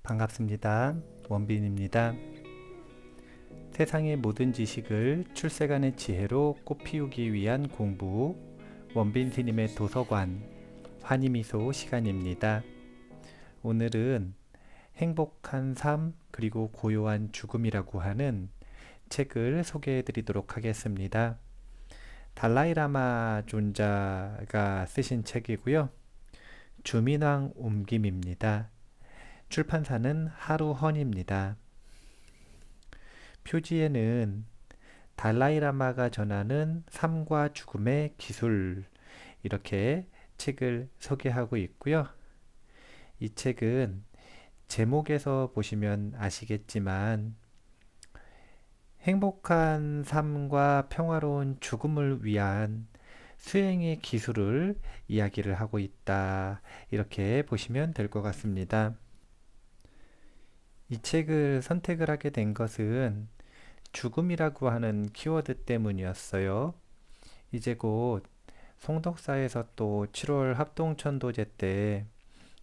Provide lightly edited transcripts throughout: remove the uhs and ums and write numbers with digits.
반갑습니다. 원빈입니다. 세상의 모든 지식을 출세간의 지혜로 꽃피우기 위한 공부, 원빈 스님의 도서관, 환희미소 시간입니다. 오늘은 행복한 삶 그리고 고요한 죽음이라고 하는 책을 소개해 드리도록 하겠습니다. 달라이라마 존자가 쓰신 책이고요. 주민왕 옮김입니다. 출판사는 하루헌입니다. 표지에는 달라이라마가 전하는 삶과 죽음의 기술, 이렇게 책을 소개하고 있고요. 이 책은 제목에서 보시면 아시겠지만 행복한 삶과 평화로운 죽음을 위한 수행의 기술을 이야기를 하고 있다, 이렇게 보시면 될 것 같습니다. 이 책을 선택을 하게 된 것은 죽음이라고 하는 키워드 때문이었어요. 이제 곧 송덕사에서 또 7월 합동천도제 때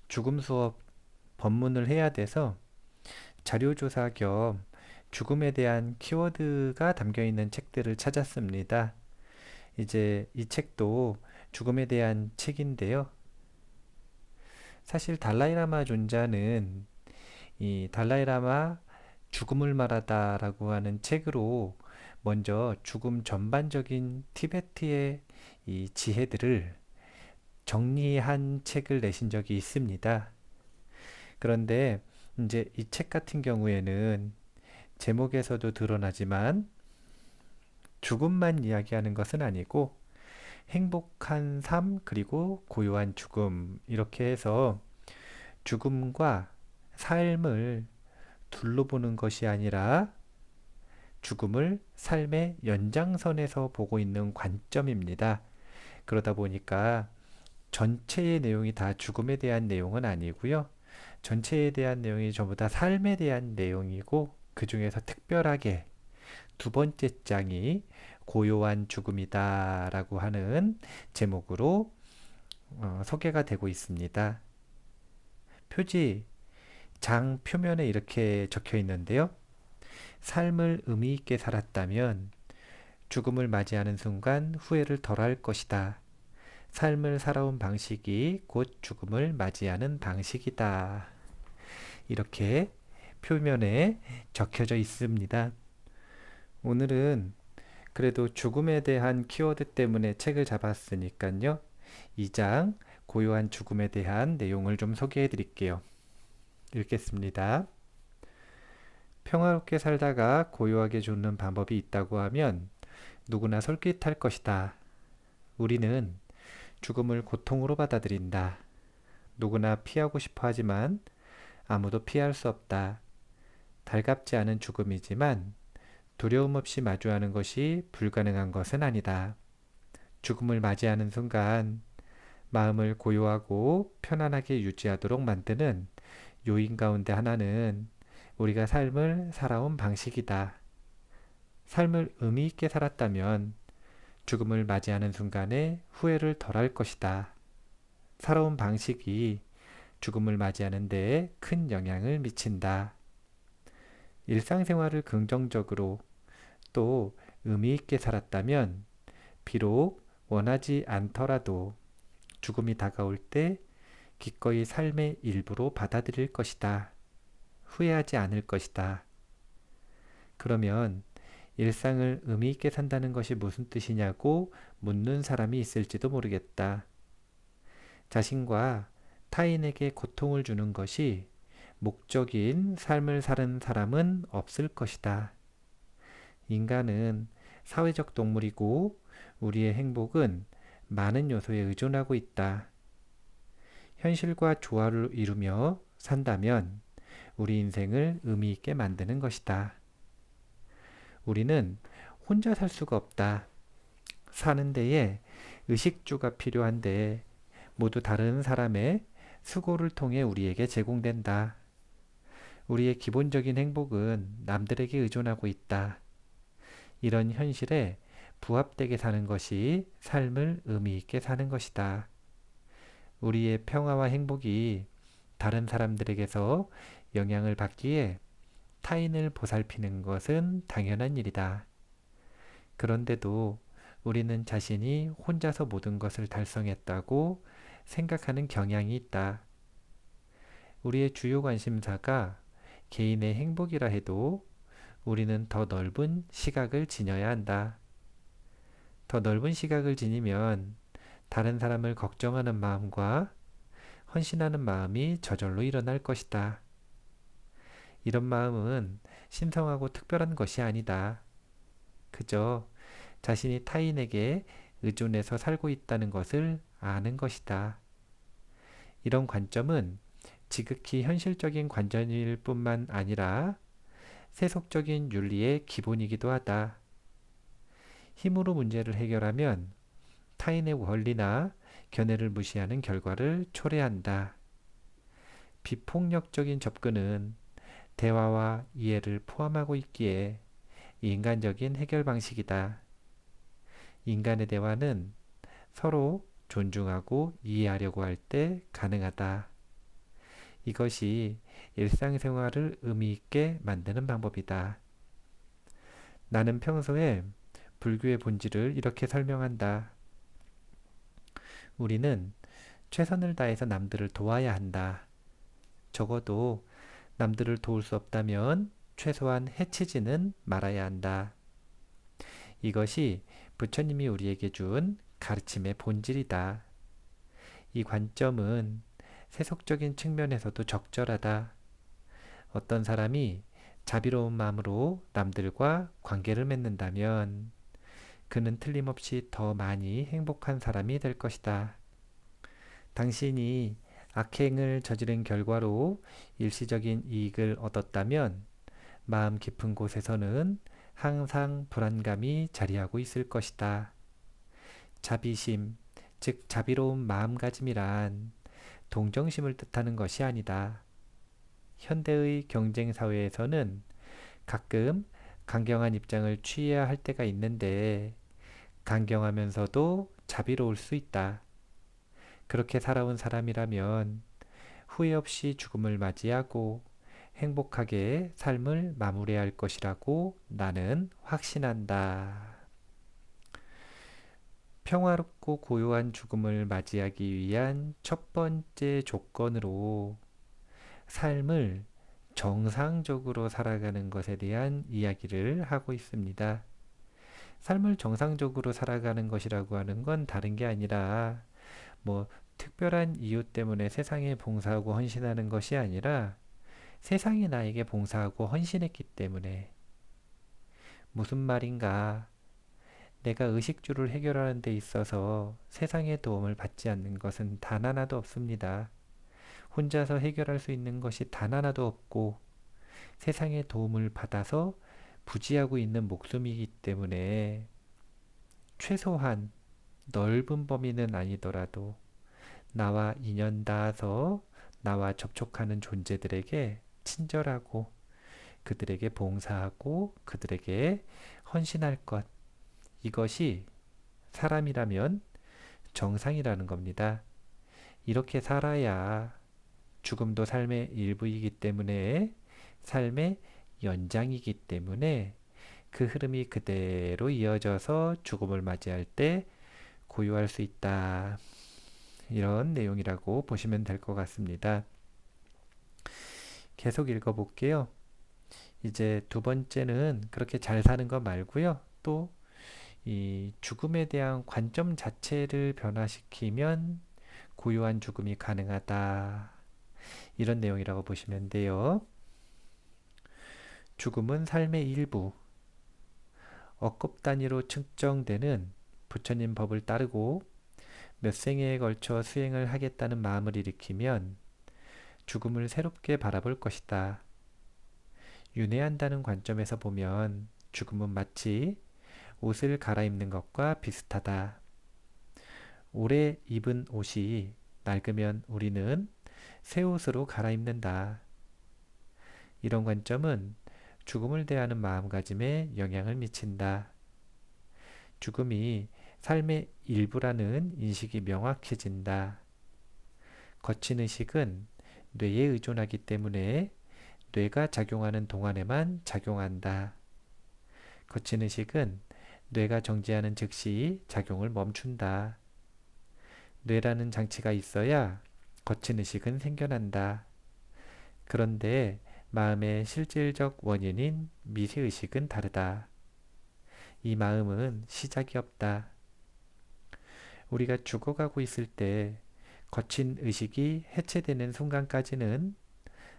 죽음 수업 법문을 해야 돼서 자료조사 겸 죽음에 대한 키워드가 담겨 있는 책들을 찾았습니다. 이제 이 책도 죽음에 대한 책인데요. 사실 달라이라마 존자는 이 달라이라마 죽음을 말하다 라고 하는 책으로 먼저 죽음 전반적인 티베트의 이 지혜들을 정리한 책을 내신 적이 있습니다. 그런데 이제 이 책 같은 경우에는 제목에서도 드러나지만 죽음만 이야기하는 것은 아니고 행복한 삶 그리고 고요한 죽음, 이렇게 해서 죽음과 삶을 둘러보는 것이 아니라 죽음을 삶의 연장선에서 보고 있는 관점입니다. 그러다 보니까 전체의 내용이 다 죽음에 대한 내용은 아니고요. 전체에 대한 내용이 전부 다 삶에 대한 내용이고, 그 중에서 특별하게 두 번째 장이 고요한 죽음이다 라고 하는 제목으로 소개가 되고 있습니다. 표지 장 표면에 이렇게 적혀 있는데요. 삶을 의미 있게 살았다면 죽음을 맞이하는 순간 후회를 덜할 것이다. 삶을 살아온 방식이 곧 죽음을 맞이하는 방식이다. 이렇게 표면에 적혀져 있습니다. 오늘은 그래도 죽음에 대한 키워드 때문에 책을 잡았으니까요. 2장 고요한 죽음에 대한 내용을 좀 소개해 드릴게요. 읽겠습니다. 평화롭게 살다가 고요하게 죽는 방법이 있다고 하면 누구나 솔깃할 것이다. 우리는 죽음을 고통으로 받아들인다. 누구나 피하고 싶어 하지만 아무도 피할 수 없다. 달갑지 않은 죽음이지만 두려움 없이 마주하는 것이 불가능한 것은 아니다. 죽음을 맞이하는 순간 마음을 고요하고 편안하게 유지하도록 만드는 요인 가운데 하나는 우리가 삶을 살아온 방식이다. 삶을 의미 있게 살았다면 죽음을 맞이하는 순간에 후회를 덜할 것이다. 살아온 방식이 죽음을 맞이하는 데에 큰 영향을 미친다. 일상생활을 긍정적으로 또 의미 있게 살았다면 비록 원하지 않더라도 죽음이 다가올 때 기꺼이 삶의 일부로 받아들일 것이다. 후회하지 않을 것이다. 그러면 일상을 의미 있게 산다는 것이 무슨 뜻이냐고 묻는 사람이 있을지도 모르겠다. 자신과 타인에게 고통을 주는 것이 목적인 삶을 사는 사람은 없을 것이다. 인간은 사회적 동물이고 우리의 행복은 많은 요소에 의존하고 있다. 현실과 조화를 이루며 산다면 우리 인생을 의미 있게 만드는 것이다. 우리는 혼자 살 수가 없다. 사는 데에 의식주가 필요한데 모두 다른 사람의 수고를 통해 우리에게 제공된다. 우리의 기본적인 행복은 남들에게 의존하고 있다. 이런 현실에 부합되게 사는 것이 삶을 의미 있게 사는 것이다. 우리의 평화와 행복이 다른 사람들에게서 영향을 받기에 타인을 보살피는 것은 당연한 일이다. 그런데도 우리는 자신이 혼자서 모든 것을 달성했다고 생각하는 경향이 있다. 우리의 주요 관심사가 개인의 행복이라 해도 우리는 더 넓은 시각을 지녀야 한다. 더 넓은 시각을 지니면 다른 사람을 걱정하는 마음과 헌신하는 마음이 저절로 일어날 것이다. 이런 마음은 신성하고 특별한 것이 아니다. 그저 자신이 타인에게 의존해서 살고 있다는 것을 아는 것이다. 이런 관점은 지극히 현실적인 관점일 뿐만 아니라 세속적인 윤리의 기본이기도 하다. 힘으로 문제를 해결하면 타인의 권리나 견해를 무시하는 결과를 초래한다. 비폭력적인 접근은 대화와 이해를 포함하고 있기에 인간적인 해결 방식이다. 인간의 대화는 서로 존중하고 이해하려고 할 때 가능하다. 이것이 일상생활을 의미 있게 만드는 방법이다. 나는 평소에 불교의 본질을 이렇게 설명한다. 우리는 최선을 다해서 남들을 도와야 한다. 적어도 남들을 도울 수 없다면 최소한 해치지는 말아야 한다. 이것이 부처님이 우리에게 준 가르침의 본질이다. 이 관점은 세속적인 측면에서도 적절하다. 어떤 사람이 자비로운 마음으로 남들과 관계를 맺는다면 그는 틀림없이 더 많이 행복한 사람이 될 것이다. 당신이 악행을 저지른 결과로 일시적인 이익을 얻었다면 마음 깊은 곳에서는 항상 불안감이 자리하고 있을 것이다. 자비심, 즉 자비로운 마음가짐이란 동정심을 뜻하는 것이 아니다. 현대의 경쟁 사회에서는 가끔 강경한 입장을 취해야 할 때가 있는데 강경하면서도 자비로울 수 있다. 그렇게 살아온 사람이라면 후회 없이 죽음을 맞이하고 행복하게 삶을 마무리할 것이라고 나는 확신한다. 평화롭고 고요한 죽음을 맞이하기 위한 첫 번째 조건으로 삶을 정상적으로 살아가는 것에 대한 이야기를 하고 있습니다. 삶을 정상적으로 살아가는 것이라고 하는 건 다른 게 아니라 뭐 특별한 이유 때문에 세상에 봉사하고 헌신하는 것이 아니라 세상이 나에게 봉사하고 헌신했기 때문에. 무슨 말인가? 내가 의식주를 해결하는 데 있어서 세상의 도움을 받지 않는 것은 단 하나도 없습니다. 혼자서 해결할 수 있는 것이 단 하나도 없고 세상의 도움을 받아서 부지하고 있는 목숨이기 때문에 최소한 넓은 범위는 아니더라도 나와 인연 닿아서 나와 접촉하는 존재들에게 친절하고 그들에게 봉사하고 그들에게 헌신할 것. 이것이 사람이라면 정상이라는 겁니다. 이렇게 살아야 죽음도 삶의 일부이기 때문에 삶의 연장이기 때문에 그 흐름이 그대로 이어져서 죽음을 맞이할 때 고요할 수 있다. 이런 내용이라고 보시면 될 것 같습니다. 계속 읽어볼게요. 이제 두 번째는 그렇게 잘 사는 것 말고요. 또 이 죽음에 대한 관점 자체를 변화시키면 고요한 죽음이 가능하다. 이런 내용이라고 보시면 돼요. 죽음은 삶의 일부, 억급 단위로 측정되는 부처님 법을 따르고 몇 생애에 걸쳐 수행을 하겠다는 마음을 일으키면 죽음을 새롭게 바라볼 것이다. 윤회한다는 관점에서 보면 죽음은 마치 옷을 갈아입는 것과 비슷하다. 오래 입은 옷이 낡으면 우리는 새 옷으로 갈아입는다. 이런 관점은 죽음을 대하는 마음가짐에 영향을 미친다. 죽음이 삶의 일부라는 인식이 명확해진다. 거친 의식은 뇌에 의존하기 때문에 뇌가 작용하는 동안에만 작용한다. 거친 의식은 뇌가 정지하는 즉시 작용을 멈춘다. 뇌라는 장치가 있어야 거친 의식은 생겨난다. 그런데 마음의 실질적 원인인 미세의식은 다르다. 이 마음은 시작이 없다. 우리가 죽어가고 있을 때 거친 의식이 해체되는 순간까지는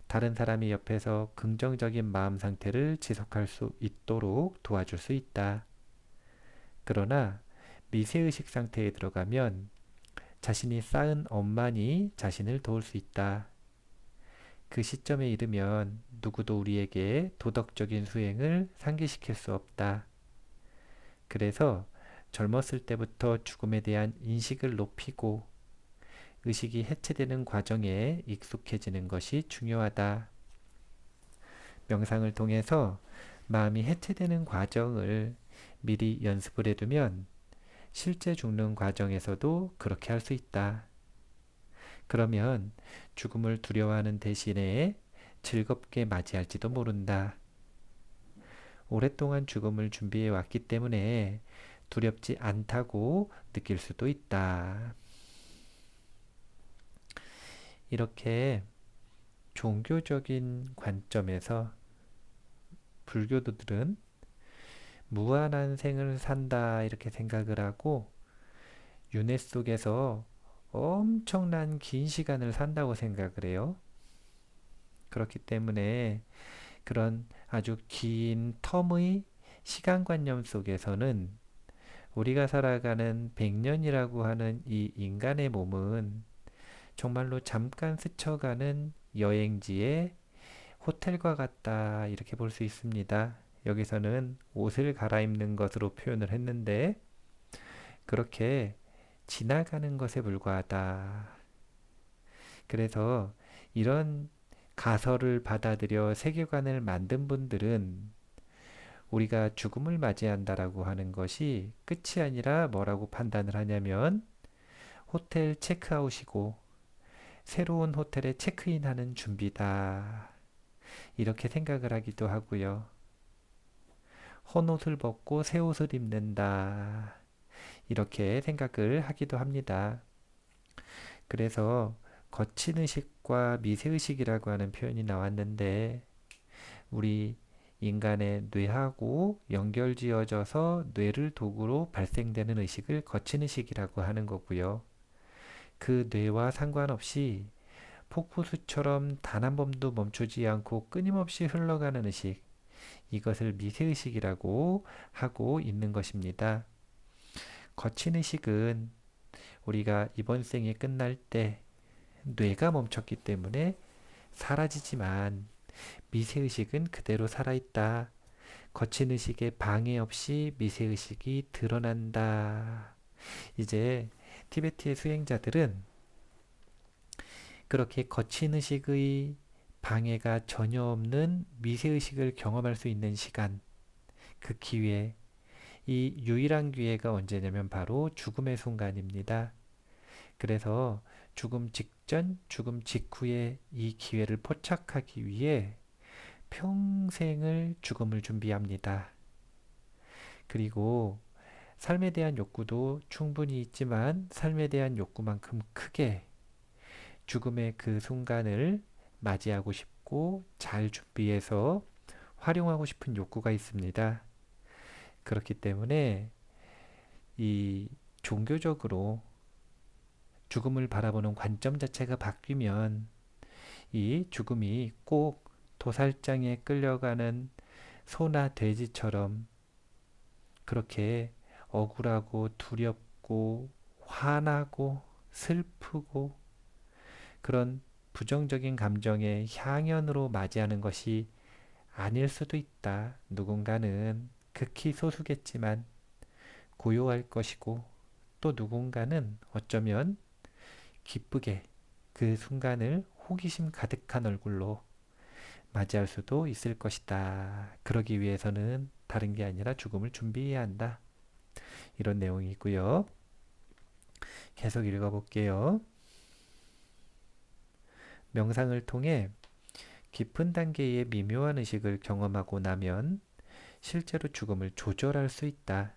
다른 사람이 옆에서 긍정적인 마음 상태를 지속할 수 있도록 도와줄 수 있다. 그러나 미세의식 상태에 들어가면 자신이 쌓은 업만이 자신을 도울 수 있다. 그 시점에 이르면 누구도 우리에게 도덕적인 수행을 상기시킬 수 없다. 그래서 젊었을 때부터 죽음에 대한 인식을 높이고 의식이 해체되는 과정에 익숙해지는 것이 중요하다. 명상을 통해서 마음이 해체되는 과정을 미리 연습을 해두면 실제 죽는 과정에서도 그렇게 할 수 있다. 그러면 죽음을 두려워하는 대신에 즐겁게 맞이할지도 모른다. 오랫동안 죽음을 준비해 왔기 때문에 두렵지 않다고 느낄 수도 있다. 이렇게 종교적인 관점에서 불교도들은 무한한 생을 산다 이렇게 생각을 하고 윤회 속에서 엄청난 긴 시간을 산다고 생각을 해요. 그렇기 때문에 그런 아주 긴 텀의 시간관념 속에서는 우리가 살아가는 100년이라고 하는 이 인간의 몸은 정말로 잠깐 스쳐가는 여행지의 호텔과 같다 이렇게 볼 수 있습니다. 여기서는 옷을 갈아입는 것으로 표현을 했는데 그렇게 지나가는 것에 불과하다. 그래서 이런 가설을 받아들여 세계관을 만든 분들은 우리가 죽음을 맞이한다라고 하는 것이 끝이 아니라 뭐라고 판단을 하냐면 호텔 체크아웃이고 새로운 호텔에 체크인하는 준비다. 이렇게 생각을 하기도 하고요. 헌옷을 벗고 새 옷을 입는다. 이렇게 생각을 하기도 합니다. 그래서 거친 의식과 미세 의식이라고 하는 표현이 나왔는데 우리 인간의 뇌하고 연결지어져서 뇌를 도구로 발생되는 의식을 거친 의식이라고 하는 거고요. 그 뇌와 상관없이 폭포수처럼 단 한 번도 멈추지 않고 끊임없이 흘러가는 의식, 이것을 미세의식이라고 하고 있는 것입니다. 거친 의식은 우리가 이번 생이 끝날 때 뇌가 멈췄기 때문에 사라지지만 미세의식은 그대로 살아있다. 거친 의식에 방해 없이 미세의식이 드러난다. 이제 티베트의 수행자들은 그렇게 거친 의식의 방해가 전혀 없는 미세의식을 경험할 수 있는 시간, 그 기회, 이 유일한 기회가 언제냐면 바로 죽음의 순간입니다. 그래서 죽음 직전, 죽음 직후에 이 기회를 포착하기 위해 평생을 죽음을 준비합니다. 그리고 삶에 대한 욕구도 충분히 있지만 삶에 대한 욕구만큼 크게 죽음의 그 순간을 맞이하고 싶고 잘 준비해서 활용하고 싶은 욕구가 있습니다. 그렇기 때문에 이 종교적으로 죽음을 바라보는 관점 자체가 바뀌면 이 죽음이 꼭 도살장에 끌려가는 소나 돼지처럼 그렇게 억울하고 두렵고 화나고 슬프고 그런 부정적인 감정의 향연으로 맞이하는 것이 아닐 수도 있다. 누군가는 극히 소수겠지만 고요할 것이고 또 누군가는 어쩌면 기쁘게 그 순간을 호기심 가득한 얼굴로 맞이할 수도 있을 것이다. 그러기 위해서는 다른 게 아니라 죽음을 준비해야 한다. 이런 내용이고요. 계속 읽어볼게요. 명상을 통해 깊은 단계의 미묘한 의식을 경험하고 나면 실제로 죽음을 조절할 수 있다.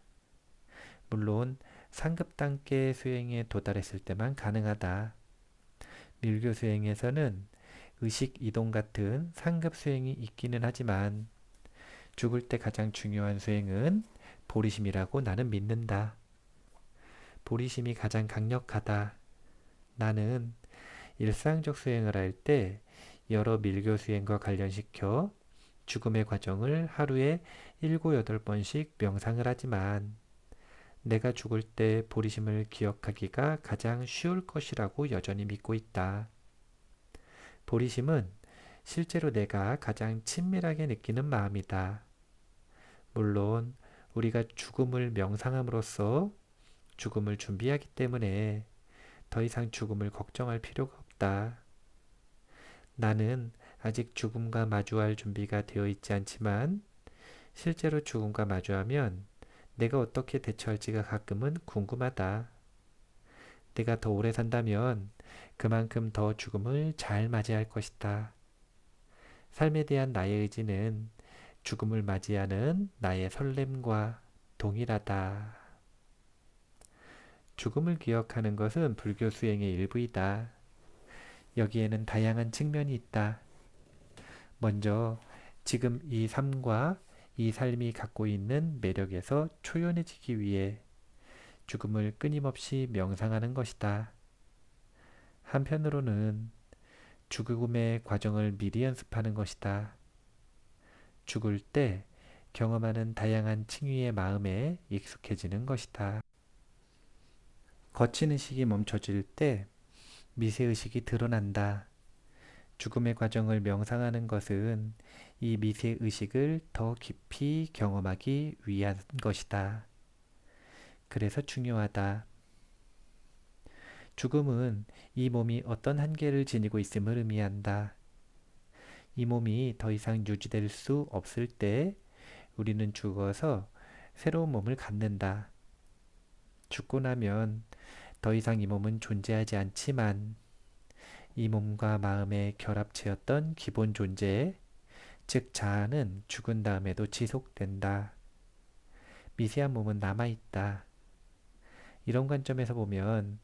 물론 상급 단계 수행에 도달했을 때만 가능하다. 밀교 수행에서는 의식 이동 같은 상급 수행이 있기는 하지만 죽을 때 가장 중요한 수행은 보리심이라고 나는 믿는다. 보리심이 가장 강력하다. 나는 일상적 수행을 할 때 여러 밀교 수행과 관련시켜 죽음의 과정을 하루에 7, 8번씩 명상을 하지만 내가 죽을 때 보리심을 기억하기가 가장 쉬울 것이라고 여전히 믿고 있다. 보리심은 실제로 내가 가장 친밀하게 느끼는 마음이다. 물론 우리가 죽음을 명상함으로써 죽음을 준비하기 때문에 더 이상 죽음을 걱정할 필요가 없다. 나는 아직 죽음과 마주할 준비가 되어 있지 않지만 실제로 죽음과 마주하면 내가 어떻게 대처할지가 가끔은 궁금하다. 내가 더 오래 산다면 그만큼 더 죽음을 잘 맞이할 것이다. 삶에 대한 나의 의지는 죽음을 맞이하는 나의 설렘과 동일하다. 죽음을 기억하는 것은 불교 수행의 일부이다. 여기에는 다양한 측면이 있다. 먼저 지금 이 삶과 이 삶이 갖고 있는 매력에서 초연해지기 위해 죽음을 끊임없이 명상하는 것이다. 한편으로는 죽음의 과정을 미리 연습하는 것이다. 죽을 때 경험하는 다양한 층위의 마음에 익숙해지는 것이다. 거친 의식이 멈춰질 때 미세의식이 드러난다. 죽음의 과정을 명상하는 것은 이 미세의식을 더 깊이 경험하기 위한 것이다. 그래서 중요하다. 죽음은 이 몸이 어떤 한계를 지니고 있음을 의미한다. 이 몸이 더 이상 유지될 수 없을 때 우리는 죽어서 새로운 몸을 갖는다. 죽고 나면 더 이상 이 몸은 존재하지 않지만 이 몸과 마음의 결합체였던 기본 존재, 즉 자아는 죽은 다음에도 지속된다. 미세한 몸은 남아있다. 이런 관점에서 보면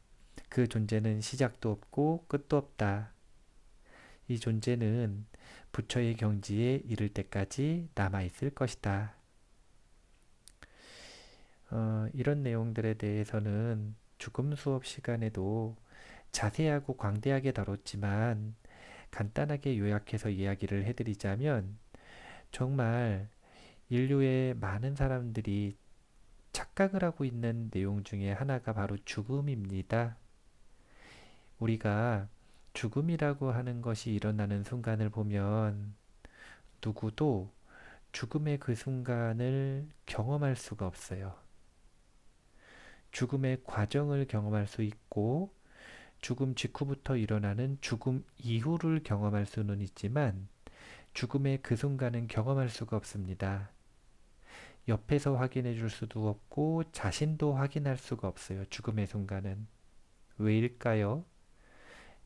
그 존재는 시작도 없고 끝도 없다. 이 존재는 부처의 경지에 이를 때까지 남아있을 것이다. 이런 내용들에 대해서는 죽음 수업 시간에도 자세하고 광대하게 다뤘지만 간단하게 요약해서 이야기를 해드리자면 정말 인류의 많은 사람들이 착각을 하고 있는 내용 중에 하나가 바로 죽음입니다. 우리가 죽음이라고 하는 것이 일어나는 순간을 보면 누구도 죽음의 그 순간을 경험할 수가 없어요. 죽음의 과정을 경험할 수 있고 죽음 직후부터 일어나는 죽음 이후를 경험할 수는 있지만 죽음의 그 순간은 경험할 수가 없습니다. 옆에서 확인해 줄 수도 없고 자신도 확인할 수가 없어요. 죽음의 순간은. 왜일까요?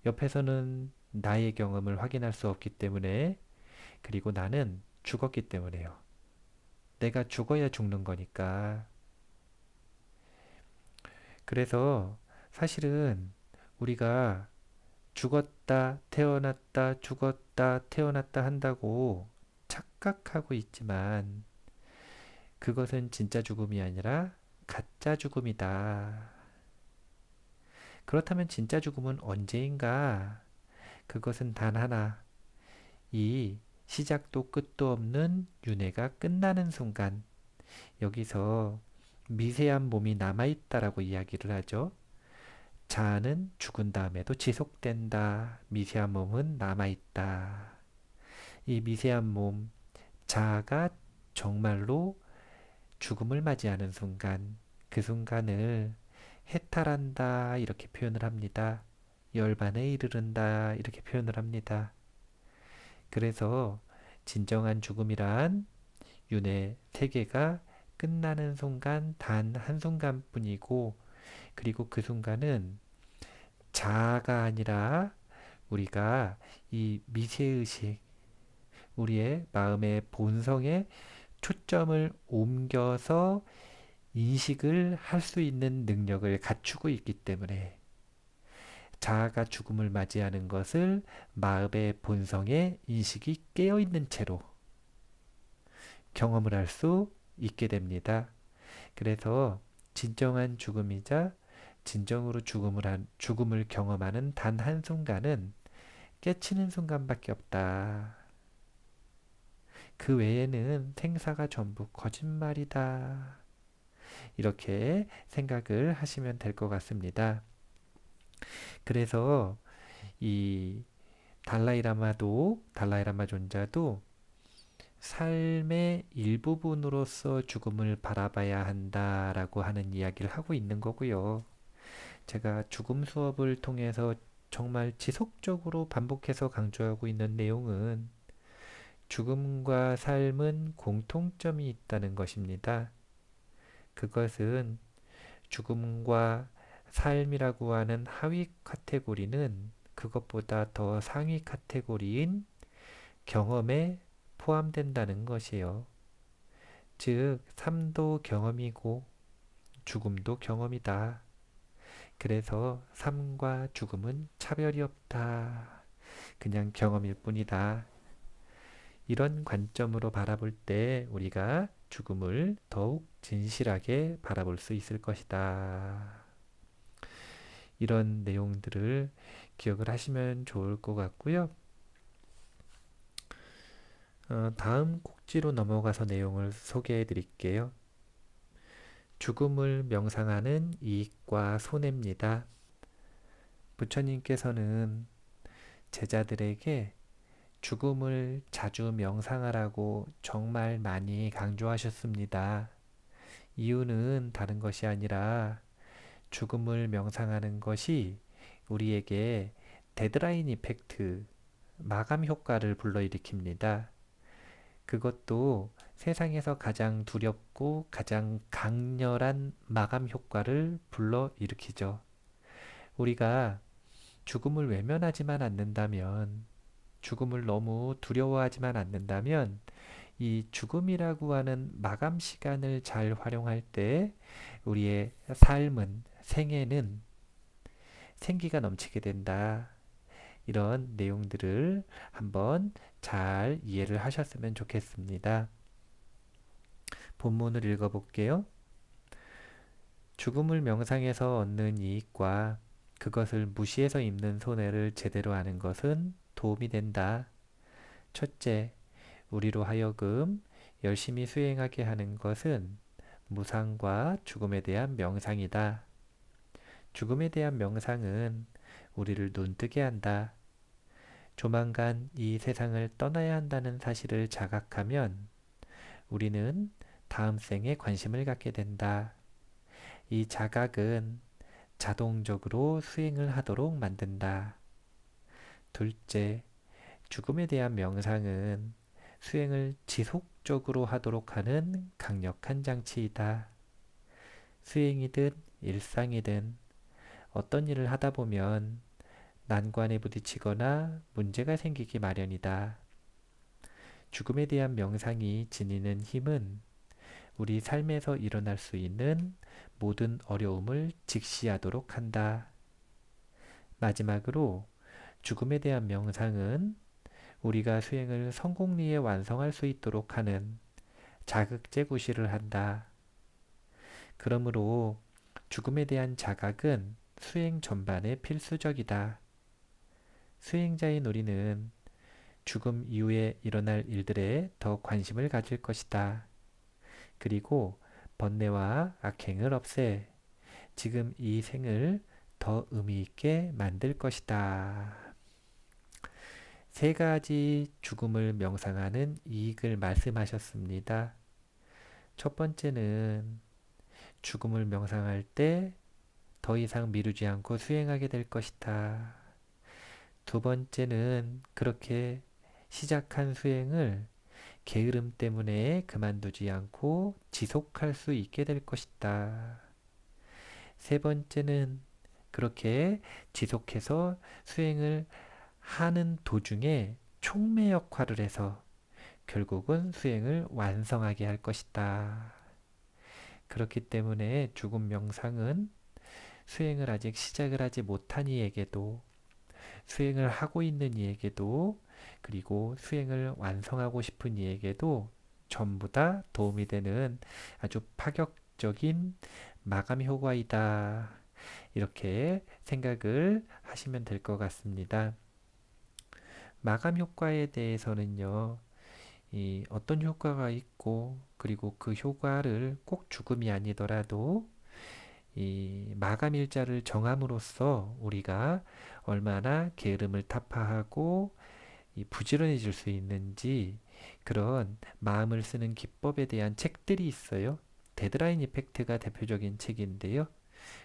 옆에서는 나의 경험을 확인할 수 없기 때문에 그리고 나는 죽었기 때문에요. 내가 죽어야 죽는 거니까. 그래서 사실은 우리가 죽었다, 태어났다, 죽었다, 태어났다 한다고 착각하고 있지만 그것은 진짜 죽음이 아니라 가짜 죽음이다. 그렇다면 진짜 죽음은 언제인가? 그것은 단 하나. 이 시작도 끝도 없는 윤회가 끝나는 순간. 여기서 미세한 몸이 남아있다라고 이야기를 하죠. 자아는 죽은 다음에도 지속된다. 미세한 몸은 남아있다. 이 미세한 몸, 자아가 정말로 죽음을 맞이하는 순간, 그 순간을 해탈한다 이렇게 표현을 합니다. 열반에 이르른다 이렇게 표현을 합니다. 그래서 진정한 죽음이란 윤회 세계가 끝나는 순간 단 한순간뿐이고 그리고 그 순간은 자아가 아니라 우리가 이 미세의식, 우리의 마음의 본성에 초점을 옮겨서 인식을 할 수 있는 능력을 갖추고 있기 때문에 자아가 죽음을 맞이하는 것을 마음의 본성의 인식이 깨어있는 채로 경험을 할 수 있게 됩니다. 그래서 진정한 죽음이자 진정으로 죽음을 경험하는 단 한순간은 깨치는 순간밖에 없다. 그 외에는 생사가 전부 거짓말이다. 이렇게 생각을 하시면 될 것 같습니다. 그래서 이 달라이라마 존자도 삶의 일부분으로서 죽음을 바라봐야 한다라고 하는 이야기를 하고 있는 거고요. 제가 죽음 수업을 통해서 정말 지속적으로 반복해서 강조하고 있는 내용은 죽음과 삶은 공통점이 있다는 것입니다. 그것은 죽음과 삶이라고 하는 하위 카테고리는 그것보다 더 상위 카테고리인 경험에 포함된다는 것이에요. 즉, 삶도 경험이고 죽음도 경험이다. 그래서 삶과 죽음은 차별이 없다. 그냥 경험일 뿐이다. 이런 관점으로 바라볼 때 우리가 죽음을 더욱 진실하게 바라볼 수 있을 것이다. 이런 내용들을 기억을 하시면 좋을 것 같고요. 다음 꼭지로 넘어가서 내용을 소개해 드릴게요. 죽음을 명상하는 이익과 손해입니다. 부처님께서는 제자들에게 죽음을 자주 명상하라고 정말 많이 강조하셨습니다. 이유는 다른 것이 아니라 죽음을 명상하는 것이 우리에게 데드라인 이펙트, 마감 효과를 불러일으킵니다. 그것도 세상에서 가장 두렵고 가장 강렬한 마감 효과를 불러일으키죠. 우리가 죽음을 외면하지만 않는다면, 죽음을 너무 두려워하지만 않는다면, 이 죽음이라고 하는 마감 시간을 잘 활용할 때 우리의 삶은, 생애는 생기가 넘치게 된다. 이런 내용들을 한번 잘 이해를 하셨으면 좋겠습니다. 본문을 읽어볼게요. 죽음을 명상해서 얻는 이익과 그것을 무시해서 입는 손해를 제대로 아는 것은 도움이 된다. 첫째, 우리로 하여금 열심히 수행하게 하는 것은 무상과 죽음에 대한 명상이다. 죽음에 대한 명상은 우리를 눈뜨게 한다. 조만간 이 세상을 떠나야 한다는 사실을 자각하면 우리는 다음 생에 관심을 갖게 된다. 이 자각은 자동적으로 수행을 하도록 만든다. 둘째, 죽음에 대한 명상은 수행을 지속적으로 하도록 하는 강력한 장치이다. 수행이든 일상이든 어떤 일을 하다 보면 난관에 부딪히거나 문제가 생기기 마련이다. 죽음에 대한 명상이 지니는 힘은 우리 삶에서 일어날 수 있는 모든 어려움을 직시하도록 한다. 마지막으로 죽음에 대한 명상은 우리가 수행을 성공리에 완성할 수 있도록 하는 자극제구시를 한다. 그러므로 죽음에 대한 자각은 수행 전반에 필수적이다. 수행자인 우리는 죽음 이후에 일어날 일들에 더 관심을 가질 것이다. 그리고 번뇌와 악행을 없애 지금 이 생을 더 의미 있게 만들 것이다. 세 가지 죽음을 명상하는 이익을 말씀하셨습니다. 첫 번째는 죽음을 명상할 때 더 이상 미루지 않고 수행하게 될 것이다. 두 번째는 그렇게 시작한 수행을 게으름 때문에 그만두지 않고 지속할 수 있게 될 것이다. 세 번째는 그렇게 지속해서 수행을 하는 도중에 촉매 역할을 해서 결국은 수행을 완성하게 할 것이다. 그렇기 때문에 죽음 명상은 수행을 아직 시작을 하지 못한 이에게도, 수행을 하고 있는 이에게도, 그리고 수행을 완성하고 싶은 이에게도 전부 다 도움이 되는 아주 파격적인 마감 효과이다. 이렇게 생각을 하시면 될 것 같습니다. 마감 효과에 대해서는요, 어떤 효과가 있고, 그리고 그 효과를 꼭 죽음이 아니더라도 이 마감 일자를 정함으로써 우리가 얼마나 게으름을 타파하고 부지런해질 수 있는지, 그런 마음을 쓰는 기법에 대한 책들이 있어요. 데드라인 이펙트가 대표적인 책인데요.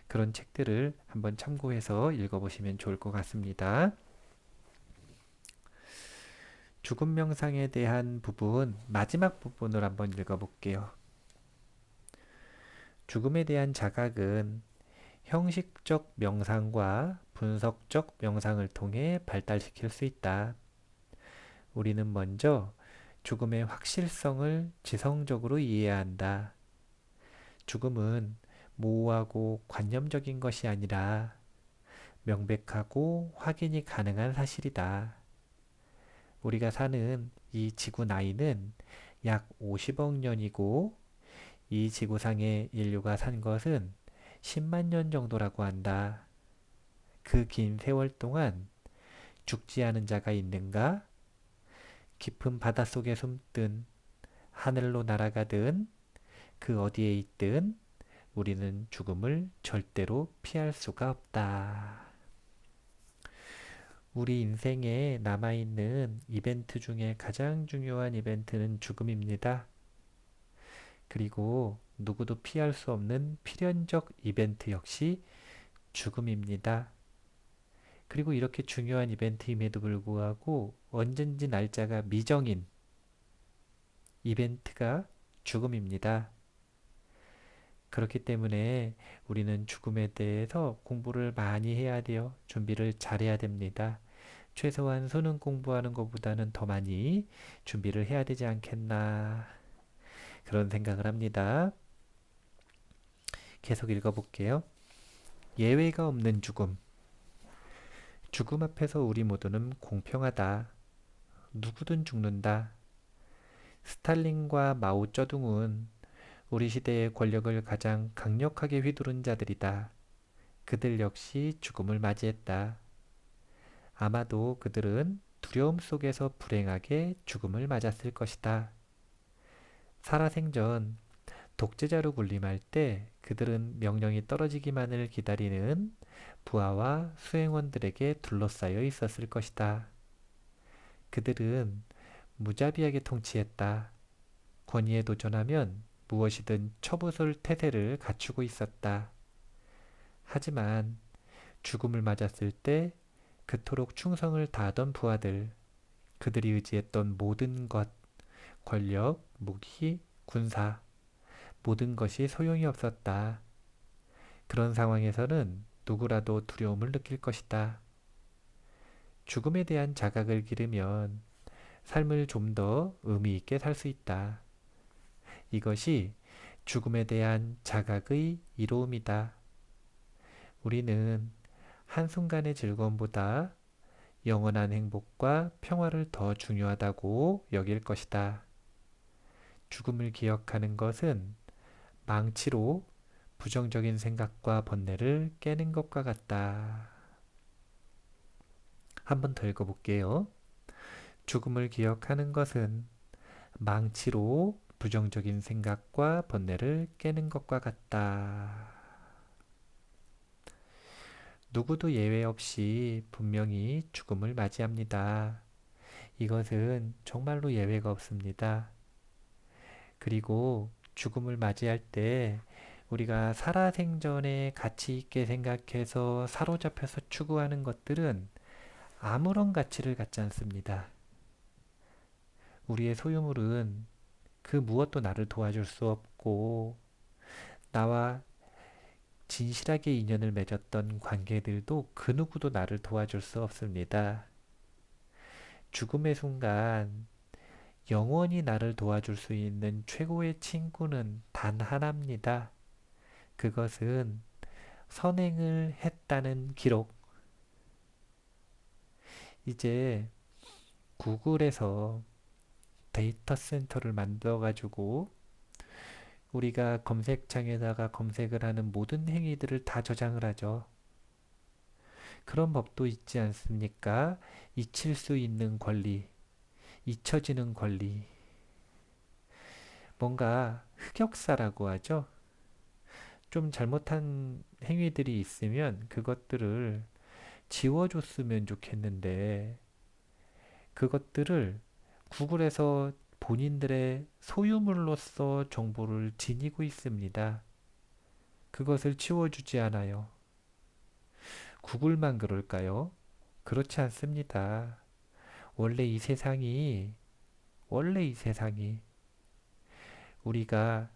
그런 책들을 한번 참고해서 읽어보시면 좋을 것 같습니다. 죽음 명상에 대한 부분, 마지막 부분을 한번 읽어볼게요. 죽음에 대한 자각은 형식적 명상과 분석적 명상을 통해 발달시킬 수 있다. 우리는 먼저 죽음의 확실성을 지성적으로 이해해야 한다. 죽음은 모호하고 관념적인 것이 아니라 명백하고 확인이 가능한 사실이다. 우리가 사는 이 지구 나이는 약 50억 년이고 이 지구상의 인류가 산 것은 10만 년 정도라고 한다. 그 긴 세월 동안 죽지 않은 자가 있는가? 깊은 바닷속에 숨든, 하늘로 날아가든, 그 어디에 있든 우리는 죽음을 절대로 피할 수가 없다. 우리 인생에 남아있는 이벤트 중에 가장 중요한 이벤트는 죽음입니다. 그리고 누구도 피할 수 없는 필연적 이벤트 역시 죽음입니다. 그리고 이렇게 중요한 이벤트임에도 불구하고 언젠지 날짜가 미정인 이벤트가 죽음입니다. 그렇기 때문에 우리는 죽음에 대해서 공부를 많이 해야 돼요. 준비를 잘해야 됩니다. 최소한 수능 공부하는 것보다는 더 많이 준비를 해야 되지 않겠나 그런 생각을 합니다. 계속 읽어볼게요. 예외가 없는 죽음. 죽음 앞에서 우리 모두는 공평하다. 누구든 죽는다. 스탈린과 마오쩌둥은 우리 시대의 권력을 가장 강력하게 휘두른 자들이다. 그들 역시 죽음을 맞이했다. 아마도 그들은 두려움 속에서 불행하게 죽음을 맞았을 것이다. 살아생전 독재자로 군림할 때 그들은 명령이 떨어지기만을 기다리는 부하와 수행원들에게 둘러싸여 있었을 것이다. 그들은 무자비하게 통치했다. 권위에 도전하면 무엇이든 처부술 태세를 갖추고 있었다. 하지만 죽음을 맞았을 때 그토록 충성을 다하던 부하들, 그들이 의지했던 모든 것, 권력, 무기, 군사, 모든 것이 소용이 없었다. 그런 상황에서는 누구라도 두려움을 느낄 것이다. 죽음에 대한 자각을 기르면 삶을 좀 더 의미 있게 살 수 있다. 이것이 죽음에 대한 자각의 이로움이다. 우리는 한순간의 즐거움보다 영원한 행복과 평화를 더 중요하다고 여길 것이다. 죽음을 기억하는 것은 망치로 부정적인 생각과 번뇌를 깨는 것과 같다. 한 번 더 읽어볼게요. 죽음을 기억하는 것은 망치로 부정적인 생각과 번뇌를 깨는 것과 같다. 누구도 예외 없이 분명히 죽음을 맞이합니다. 이것은 정말로 예외가 없습니다. 그리고 죽음을 맞이할 때 우리가 살아생전에 가치 있게 생각해서 사로잡혀서 추구하는 것들은 아무런 가치를 갖지 않습니다. 우리의 소유물은 그 무엇도 나를 도와줄 수 없고, 나와 진실하게 인연을 맺었던 관계들도 그 누구도 나를 도와줄 수 없습니다. 죽음의 순간 영원히 나를 도와줄 수 있는 최고의 친구는 단 하나입니다. 그것은 선행을 했다는 기록. 이제 구글에서 데이터 센터를 만들어가지고 우리가 검색창에다가 검색을 하는 모든 행위들을 다 저장을 하죠. 그런 법도 있지 않습니까? 잊힐 수 있는 권리, 잊혀지는 권리. 뭔가 흑역사라고 하죠. 좀 잘못한 행위들이 있으면 그것들을 지워줬으면 좋겠는데 그것들을 구글에서 본인들의 소유물로서 정보를 지니고 있습니다. 그것을 치워주지 않아요. 구글만 그럴까요? 그렇지 않습니다. 원래 이 세상이, 원래 이 세상이 우리가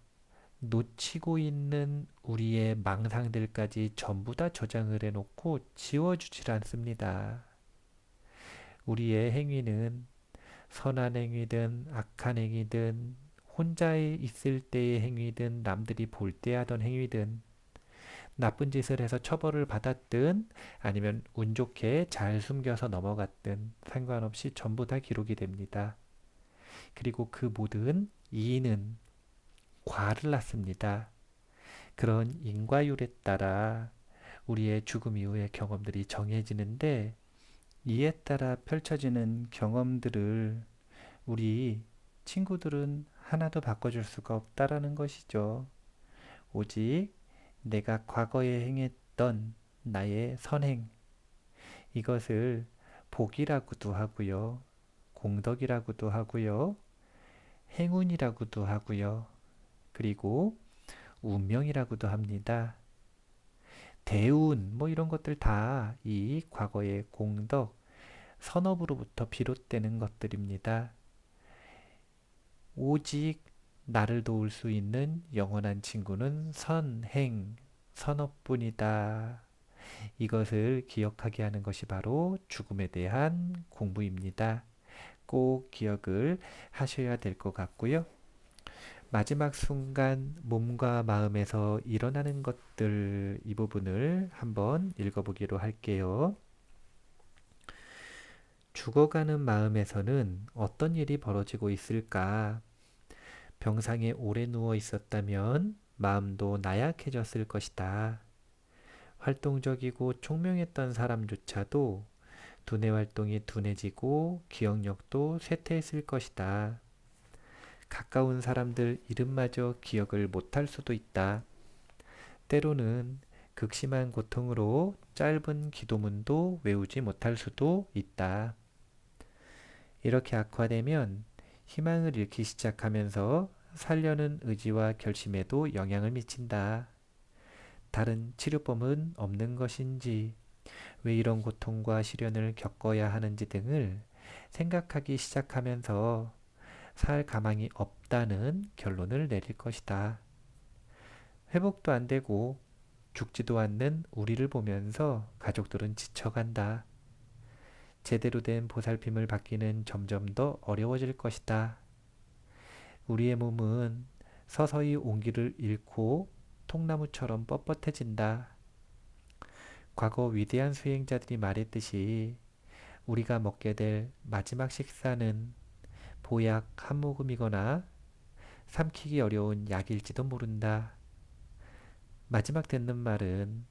놓치고 있는 우리의 망상들까지 전부 다 저장을 해놓고 지워주질 않습니다. 우리의 행위는 선한 행위든 악한 행위든 혼자 있을 때의 행위든 남들이 볼 때 하던 행위든 나쁜 짓을 해서 처벌을 받았든 아니면 운 좋게 잘 숨겨서 넘어갔든 상관없이 전부 다 기록이 됩니다. 그리고 그 모든 이인은 과를 낳습니다. 그런 인과율에 따라 우리의 죽음 이후의 경험들이 정해지는데 이에 따라 펼쳐지는 경험들을 우리 친구들은 하나도 바꿔줄 수가 없다라는 것이죠. 오직 내가 과거에 행했던 나의 선행, 이것을 복이라고도 하고요. 공덕이라고도 하고요. 행운이라고도 하고요. 그리고 운명이라고도 합니다. 대운, 뭐 이런 것들 다 이 과거의 공덕, 선업으로부터 비롯되는 것들입니다. 오직 나를 도울 수 있는 영원한 친구는 선행, 선업뿐이다. 이것을 기억하게 하는 것이 바로 죽음에 대한 공부입니다. 꼭 기억을 하셔야 될 것 같고요. 마지막 순간 몸과 마음에서 일어나는 것들 이 부분을 한번 읽어보기로 할게요. 죽어가는 마음에서는 어떤 일이 벌어지고 있을까? 병상에 오래 누워 있었다면 마음도 나약해졌을 것이다. 활동적이고 총명했던 사람조차도 두뇌 활동이 둔해지고 기억력도 쇠퇴했을 것이다. 가까운 사람들 이름마저 기억을 못할 수도 있다. 때로는 극심한 고통으로 짧은 기도문도 외우지 못할 수도 있다. 이렇게 악화되면 희망을 잃기 시작하면서 살려는 의지와 결심에도 영향을 미친다. 다른 치료법은 없는 것인지, 왜 이런 고통과 시련을 겪어야 하는지 등을 생각하기 시작하면서 살 가망이 없다는 결론을 내릴 것이다. 회복도 안 되고 죽지도 않는 우리를 보면서 가족들은 지쳐간다. 제대로 된 보살핌을 받기는 점점 더 어려워질 것이다. 우리의 몸은 서서히 온기를 잃고 통나무처럼 뻣뻣해진다. 과거 위대한 수행자들이 말했듯이 우리가 먹게 될 마지막 식사는 보약 한 모금이거나 삼키기 어려운 약일지도 모른다. 마지막 듣는 말은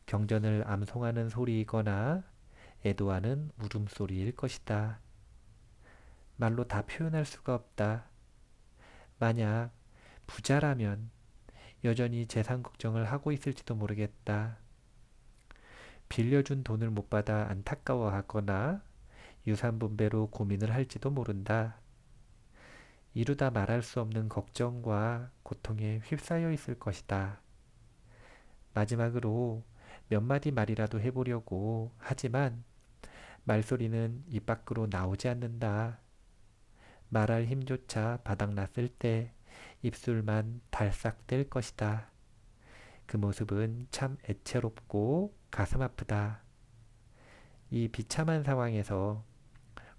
경전을 암송하는 소리이거나 애도하는 울음소리일 것이다. 말로 다 표현할 수가 없다. 만약 부자라면 여전히 재산 걱정을 하고 있을지도 모르겠다. 빌려준 돈을 못 받아 안타까워하거나 유산 분배로 고민을 할지도 모른다. 이루다 말할 수 없는 걱정과 고통에 휩싸여 있을 것이다. 마지막으로 몇 마디 말이라도 해보려고 하지만 말소리는 입 밖으로 나오지 않는다. 말할 힘조차 바닥났을 때 입술만 달싹댈 것이다. 그 모습은 참 애처롭고 가슴 아프다. 이 비참한 상황에서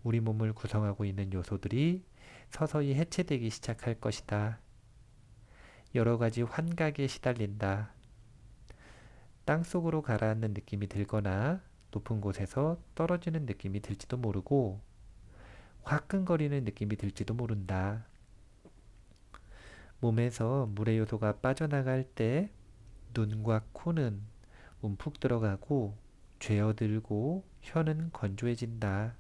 우리 몸을 구성하고 있는 요소들이 서서히 해체되기 시작할 것이다. 여러 가지 환각에 시달린다. 땅속으로 가라앉는 느낌이 들거나 높은 곳에서 떨어지는 느낌이 들지도 모르고 화끈거리는 느낌이 들지도 모른다. 몸에서 물의 요소가 빠져나갈 때 눈과 코는 움푹 들어가고 죄어들고 혀는 건조해진다.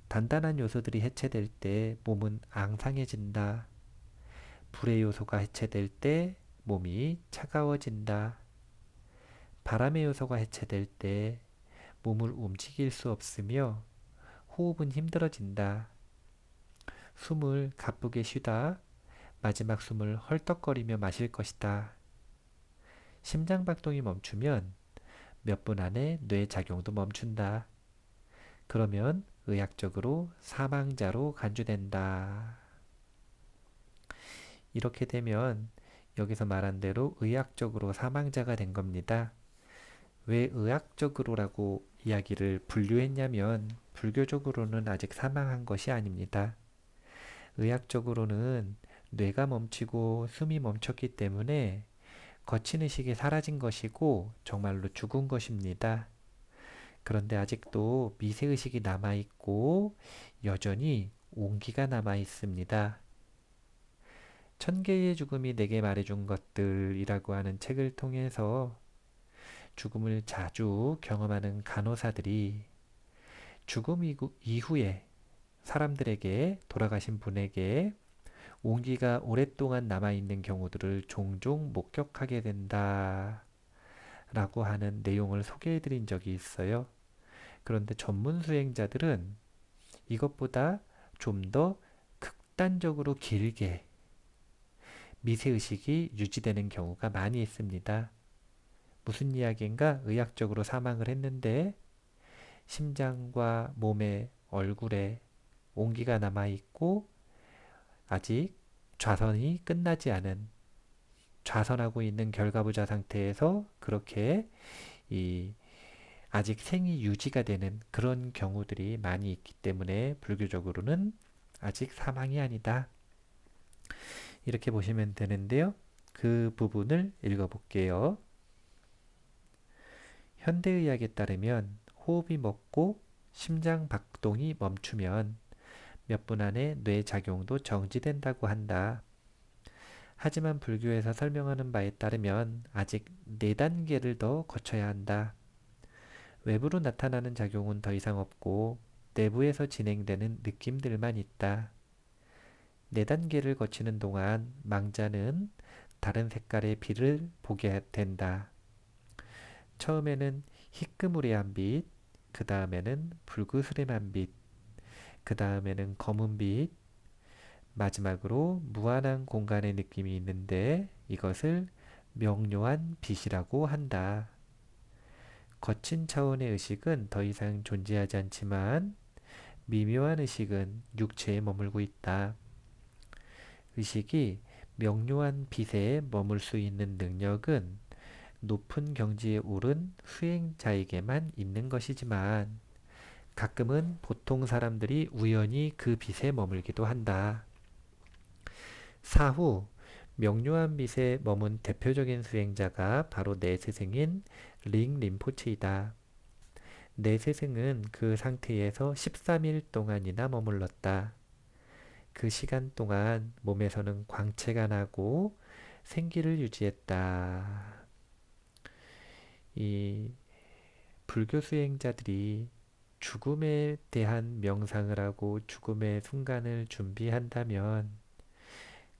단단한 요소들이 해체될 때 몸은 앙상해진다. 불의 요소가 해체될 때 몸이 차가워진다. 바람의 요소가 해체될 때 몸을 움직일 수 없으며 호흡은 힘들어진다. 숨을 가쁘게 쉬다 마지막 숨을 헐떡거리며 마실 것이다. 심장박동이 멈추면 몇 분 안에 뇌작용도 멈춘다. 그러면 의학적으로 사망자로 간주된다. 이렇게 되면 여기서 말한 대로 의학적으로 사망자가 된 겁니다. 왜 의학적으로라고 이야기를 분류했냐면 불교적으로는 아직 사망한 것이 아닙니다. 의학적으로는 뇌가 멈추고 숨이 멈췄기 때문에 거친 의식이 사라진 것이고 정말로 죽은 것입니다. 그런데 아직도 미세의식이 남아있고 여전히 온기가 남아있습니다. 천개의 죽음이 내게 말해준 것들이라고 하는 책을 통해서 죽음을 자주 경험하는 간호사들이 죽음 이후에 사람들에게 돌아가신 분에게 온기가 오랫동안 남아있는 경우들을 종종 목격하게 된다 라고 하는 내용을 소개해 드린 적이 있어요. 그런데 전문 수행자들은 이것보다 좀 더 극단적으로 길게 미세의식이 유지되는 경우가 많이 있습니다. 무슨 이야기인가? 의학적으로 사망을 했는데 심장과 몸에 얼굴에 온기가 남아있고 아직 좌선이 끝나지 않은 좌선하고 있는 결과부자 상태에서 그렇게 아직 생이 유지가 되는 그런 경우들이 많이 있기 때문에 불교적으로는 아직 사망이 아니다. 이렇게 보시면 되는데요. 그 부분을 읽어볼게요. 현대의학에 따르면 호흡이 멎고 심장 박동이 멈추면 몇 분 안에 뇌 작용도 정지된다고 한다. 하지만 불교에서 설명하는 바에 따르면 아직 4단계를 더 거쳐야 한다. 외부로 나타나는 작용은 더 이상 없고 내부에서 진행되는 느낌들만 있다. 4단계를 거치는 동안 망자는 다른 색깔의 빛을 보게 된다. 처음에는 희끄무레한 빛, 그 다음에는 불그스름한 빛, 그 다음에는 검은 빛, 마지막으로 무한한 공간의 느낌이 있는데 이것을 명료한 빛이라고 한다. 거친 차원의 의식은 더 이상 존재하지 않지만 미묘한 의식은 육체에 머물고 있다. 의식이 명료한 빛에 머물 수 있는 능력은 높은 경지에 오른 수행자에게만 있는 것이지만 가끔은 보통 사람들이 우연히 그 빛에 머물기도 한다. 사후 명료한 빛에 머문 대표적인 수행자가 바로 내 스승인 링 림포체이다. 내 스승은 그 상태에서 13일 동안이나 머물렀다. 그 시간 동안 몸에서는 광채가 나고 생기를 유지했다. 이 불교 수행자들이 죽음에 대한 명상을 하고 죽음의 순간을 준비한다면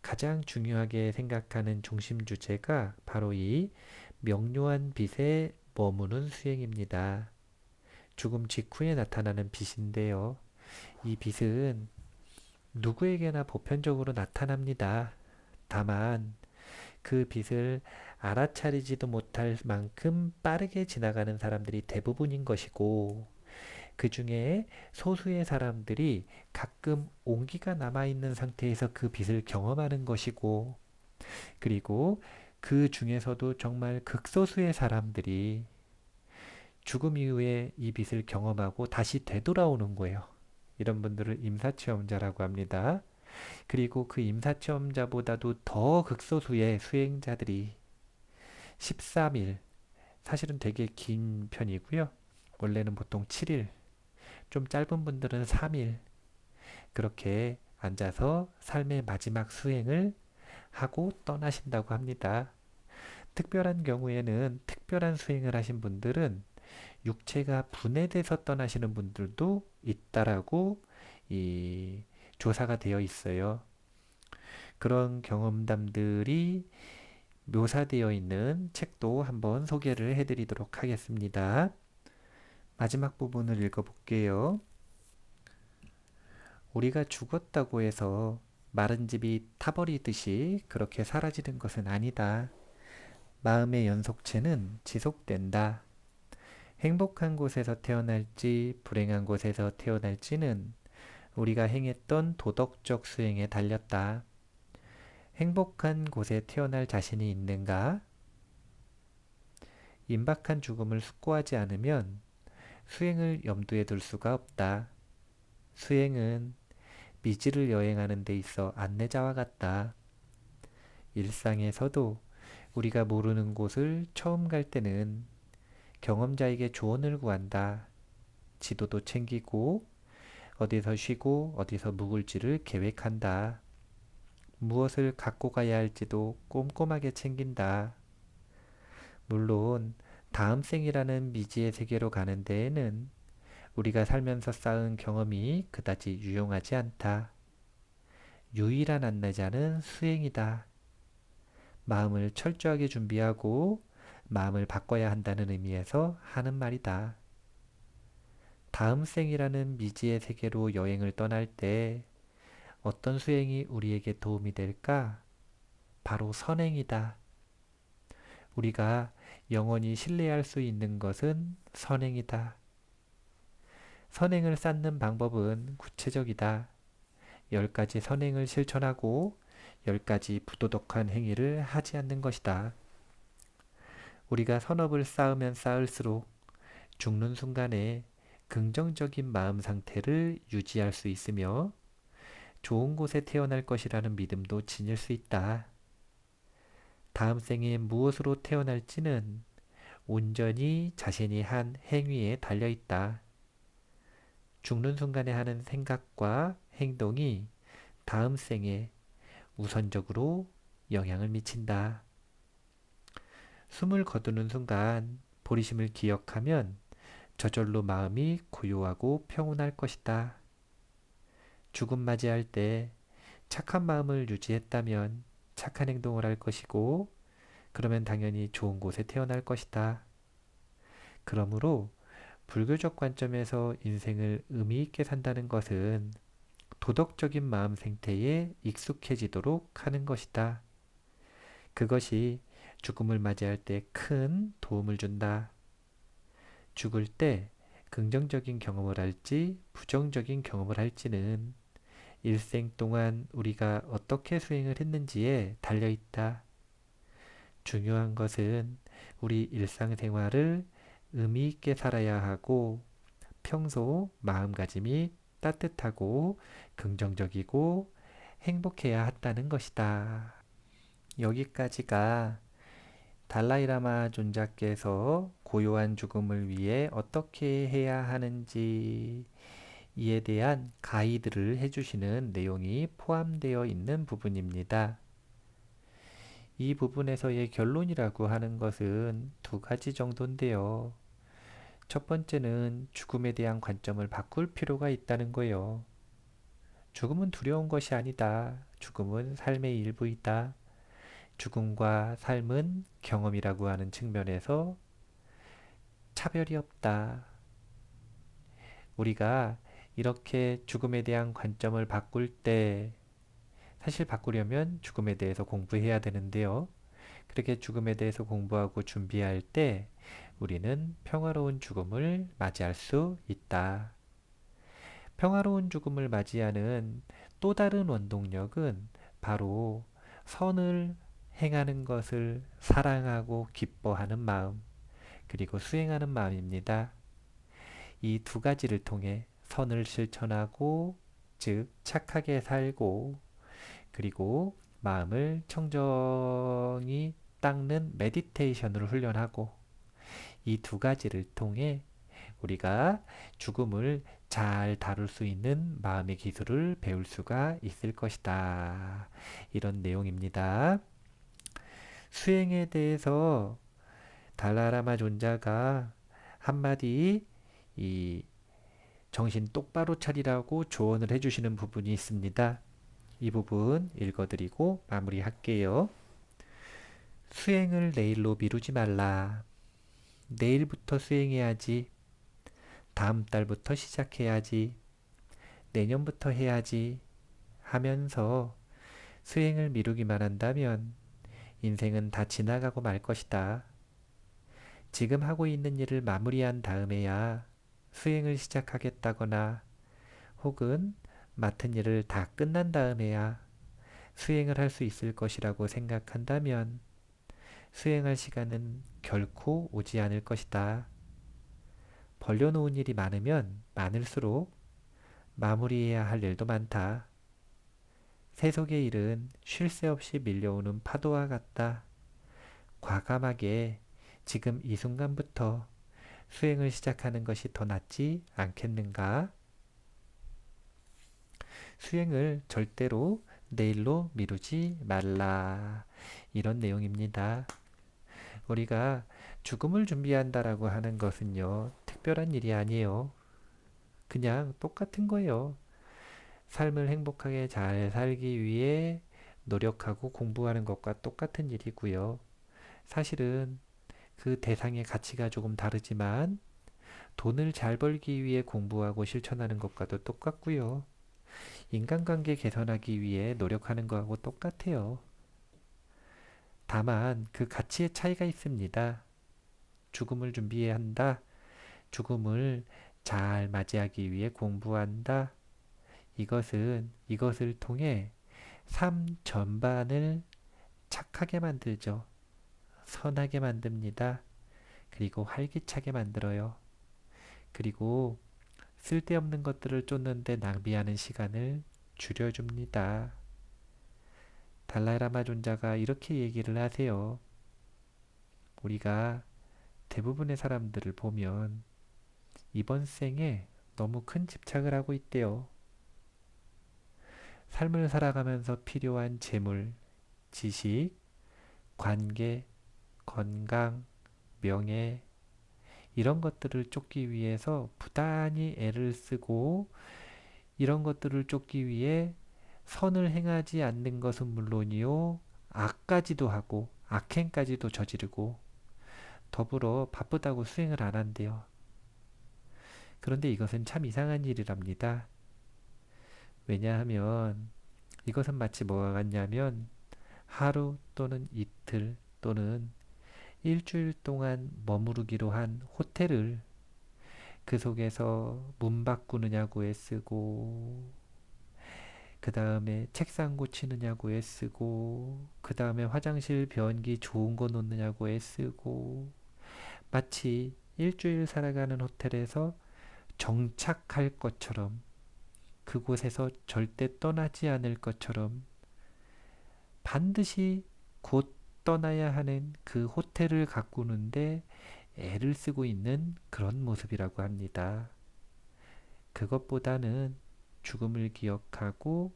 가장 중요하게 생각하는 중심 주제가 바로 이 명료한 빛에 머무는 수행입니다. 죽음 직후에 나타나는 빛인데요. 이 빛은 누구에게나 보편적으로 나타납니다. 다만 그 빛을 알아차리지도 못할 만큼 빠르게 지나가는 사람들이 대부분인 것이고 그 중에 소수의 사람들이 가끔 온기가 남아있는 상태에서 그 빛을 경험하는 것이고 그리고 그 중에서도 정말 극소수의 사람들이 죽음 이후에 이 빛을 경험하고 다시 되돌아오는 거예요. 이런 분들을 임사체험자라고 합니다. 그리고 그 임사체험자보다도 더 극소수의 수행자들이 13일, 사실은 되게 긴 편이고요. 원래는 보통 7일, 좀 짧은 분들은 3일, 그렇게 앉아서 삶의 마지막 수행을 하고 떠나신다고 합니다. 특별한 경우에는 특별한 수행을 하신 분들은 육체가 분해돼서 떠나시는 분들도 있다라고 이 조사가 되어 있어요. 그런 경험담들이 묘사되어 있는 책도 한번 소개를 해드리도록 하겠습니다. 마지막 부분을 읽어볼게요. 우리가 죽었다고 해서 마른 집이 타버리듯이 그렇게 사라지는 것은 아니다. 마음의 연속체는 지속된다. 행복한 곳에서 태어날지 불행한 곳에서 태어날지는 우리가 행했던 도덕적 수행에 달렸다. 행복한 곳에 태어날 자신이 있는가? 임박한 죽음을 숙고하지 않으면 수행을 염두에 둘 수가 없다. 수행은 미지를 여행하는 데 있어 안내자와 같다. 일상에서도 우리가 모르는 곳을 처음 갈 때는 경험자에게 조언을 구한다. 지도도 챙기고 어디서 쉬고 어디서 묵을지를 계획한다. 무엇을 갖고 가야 할지도 꼼꼼하게 챙긴다. 물론 다음 생이라는 미지의 세계로 가는 데에는 우리가 살면서 쌓은 경험이 그다지 유용하지 않다. 유일한 안내자는 수행이다. 마음을 철저하게 준비하고 마음을 바꿔야 한다는 의미에서 하는 말이다. 다음 생이라는 미지의 세계로 여행을 떠날 때 어떤 수행이 우리에게 도움이 될까? 바로 선행이다. 우리가 영원히 신뢰할 수 있는 것은 선행이다. 선행을 쌓는 방법은 구체적이다. 10가지 선행을 실천하고 10가지 부도덕한 행위를 하지 않는 것이다. 우리가 선업을 쌓으면 쌓을수록 죽는 순간에 긍정적인 마음 상태를 유지할 수 있으며 좋은 곳에 태어날 것이라는 믿음도 지닐 수 있다. 다음 생에 무엇으로 태어날지는 온전히 자신이 한 행위에 달려 있다. 죽는 순간에 하는 생각과 행동이 다음 생에 우선적으로 영향을 미친다. 숨을 거두는 순간 보리심을 기억하면 저절로 마음이 고요하고 평온할 것이다. 죽음 맞이할 때 착한 마음을 유지했다면 착한 행동을 할 것이고, 그러면 당연히 좋은 곳에 태어날 것이다. 그러므로 불교적 관점에서 인생을 의미 있게 산다는 것은 도덕적인 마음 생태에 익숙해지도록 하는 것이다. 그것이 죽음을 맞이할 때 큰 도움을 준다. 죽을 때 긍정적인 경험을 할지 부정적인 경험을 할지는 일생 동안 우리가 어떻게 수행을 했는지에 달려 있다. 중요한 것은 우리 일상생활을 의미 있게 살아야 하고 평소 마음가짐이 따뜻하고 긍정적이고 행복해야 한다는 것이다. 여기까지가 달라이라마 존자께서 고요한 죽음을 위해 어떻게 해야 하는지 이에 대한 가이드를 해주시는 내용이 포함되어 있는 부분입니다. 이 부분에서의 결론이라고 하는 것은 두 가지 정도인데요. 첫 번째는 죽음에 대한 관점을 바꿀 필요가 있다는 거예요. 죽음은 두려운 것이 아니다. 죽음은 삶의 일부이다. 죽음과 삶은 경험이라고 하는 측면에서 차별이 없다. 우리가 이렇게 죽음에 대한 관점을 바꿀 때, 사실 바꾸려면 죽음에 대해서 공부해야 되는데요. 그렇게 죽음에 대해서 공부하고 준비할 때 우리는 평화로운 죽음을 맞이할 수 있다. 평화로운 죽음을 맞이하는 또 다른 원동력은 바로 선을 행하는 것을 사랑하고 기뻐하는 마음, 그리고 수행하는 마음입니다. 이 두 가지를 통해 선을 실천하고, 즉 착하게 살고, 그리고 마음을 청정히 닦는 메디테이션을 훈련하고, 이 두 가지를 통해 우리가 죽음을 잘 다룰 수 있는 마음의 기술을 배울 수가 있을 것이다. 이런 내용입니다. 수행에 대해서 달라라마 존자가 한마디 이 정신 똑바로 차리라고 조언을 해주시는 부분이 있습니다. 이 부분 읽어드리고 마무리할게요. 수행을 내일로 미루지 말라. 내일부터 수행해야지. 다음 달부터 시작해야지. 내년부터 해야지. 하면서 수행을 미루기만 한다면 인생은 다 지나가고 말 것이다. 지금 하고 있는 일을 마무리한 다음에야 수행을 시작하겠다거나 혹은 맡은 일을 다 끝난 다음에야 수행을 할 수 있을 것이라고 생각한다면 수행할 시간은 결코 오지 않을 것이다. 벌려놓은 일이 많으면 많을수록 마무리해야 할 일도 많다. 세속의 일은 쉴 새 없이 밀려오는 파도와 같다. 과감하게 지금 이 순간부터 수행을 시작하는 것이 더 낫지 않겠는가? 수행을 절대로 내일로 미루지 말라. 이런 내용입니다. 우리가 죽음을 준비한다라고 하는 것은요, 특별한 일이 아니에요. 그냥 똑같은 거예요. 삶을 행복하게 잘 살기 위해 노력하고 공부하는 것과 똑같은 일이고요. 사실은 그 대상의 가치가 조금 다르지만 돈을 잘 벌기 위해 공부하고 실천하는 것과도 똑같고요. 인간관계 개선하기 위해 노력하는 것하고 똑같아요. 다만 그 가치의 차이가 있습니다. 죽음을 준비해야 한다. 죽음을 잘 맞이하기 위해 공부한다. 이것을 통해 삶 전반을 착하게 만들죠. 선하게 만듭니다. 그리고 활기차게 만들어요. 그리고 쓸데없는 것들을 쫓는데 낭비하는 시간을 줄여줍니다. 달라이라마 존자가 이렇게 얘기를 하세요. 우리가 대부분의 사람들을 보면 이번 생에 너무 큰 집착을 하고 있대요. 삶을 살아가면서 필요한 재물, 지식, 관계, 건강, 명예, 이런 것들을 쫓기 위해서 부단히 애를 쓰고 이런 것들을 쫓기 위해 선을 행하지 않는 것은 물론이요, 악까지도 하고 악행까지도 저지르고 더불어 바쁘다고 수행을 안 한대요. 그런데 이것은 참 이상한 일이랍니다. 왜냐하면 이것은 마치 뭐가 같냐면 하루 또는 이틀 또는 일주일 동안 머무르기로 한 호텔을 그 속에서 문 바꾸느냐고 애쓰고 그 다음에 책상 고치느냐고 애쓰고 그 다음에 화장실 변기 좋은 거 놓느냐고 애쓰고 마치 일주일 살아가는 호텔에서 정착할 것처럼 그곳에서 절대 떠나지 않을 것처럼 반드시 곧 떠나야 하는 그 호텔을 가꾸는데 애를 쓰고 있는 그런 모습이라고 합니다. 그것보다는 죽음을 기억하고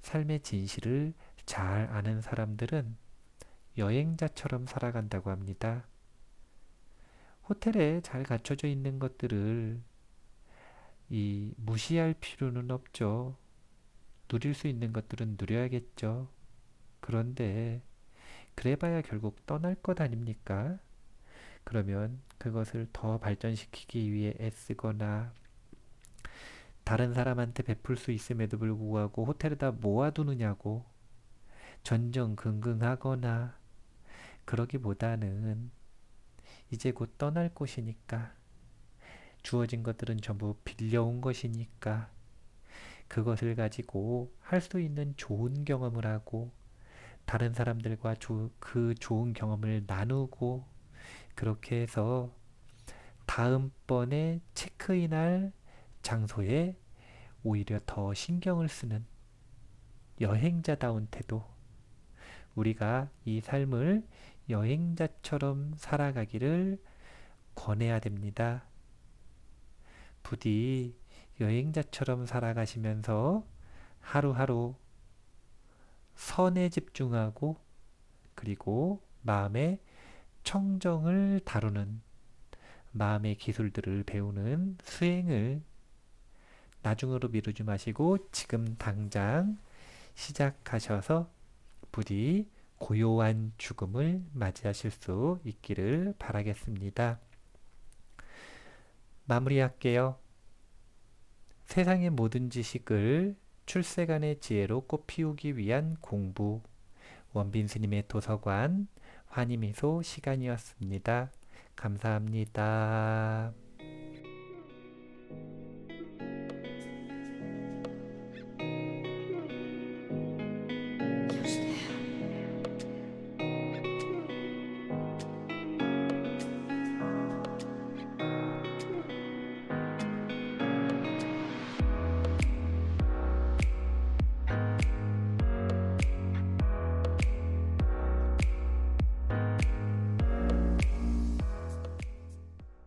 삶의 진실을 잘 아는 사람들은 여행자처럼 살아간다고 합니다. 호텔에 잘 갖춰져 있는 것들을 무시할 필요는 없죠. 누릴 수 있는 것들은 누려야겠죠. 그런데 그래봐야 결국 떠날 것 아닙니까? 그러면 그것을 더 발전시키기 위해 애쓰거나 다른 사람한테 베풀 수 있음에도 불구하고 호텔에다 모아두느냐고 전전긍긍하거나 그러기보다는 이제 곧 떠날 곳이니까 주어진 것들은 전부 빌려온 것이니까 그것을 가지고 할 수 있는 좋은 경험을 하고 다른 사람들과 그 좋은 경험을 나누고 그렇게 해서 다음번에 체크인할 장소에 오히려 더 신경을 쓰는 여행자다운 태도, 우리가 이 삶을 여행자처럼 살아가기를 권해야 됩니다. 부디 여행자처럼 살아가시면서 하루하루 선에 집중하고 그리고 마음의 청정을 다루는 마음의 기술들을 배우는 수행을 나중으로 미루지 마시고 지금 당장 시작하셔서 부디 고요한 죽음을 맞이하실 수 있기를 바라겠습니다. 마무리할게요. 세상의 모든 지식을 출세간의 지혜로 꽃피우기 위한 공부, 원빈 스님의 도서관 환희미소 시간이었습니다. 감사합니다.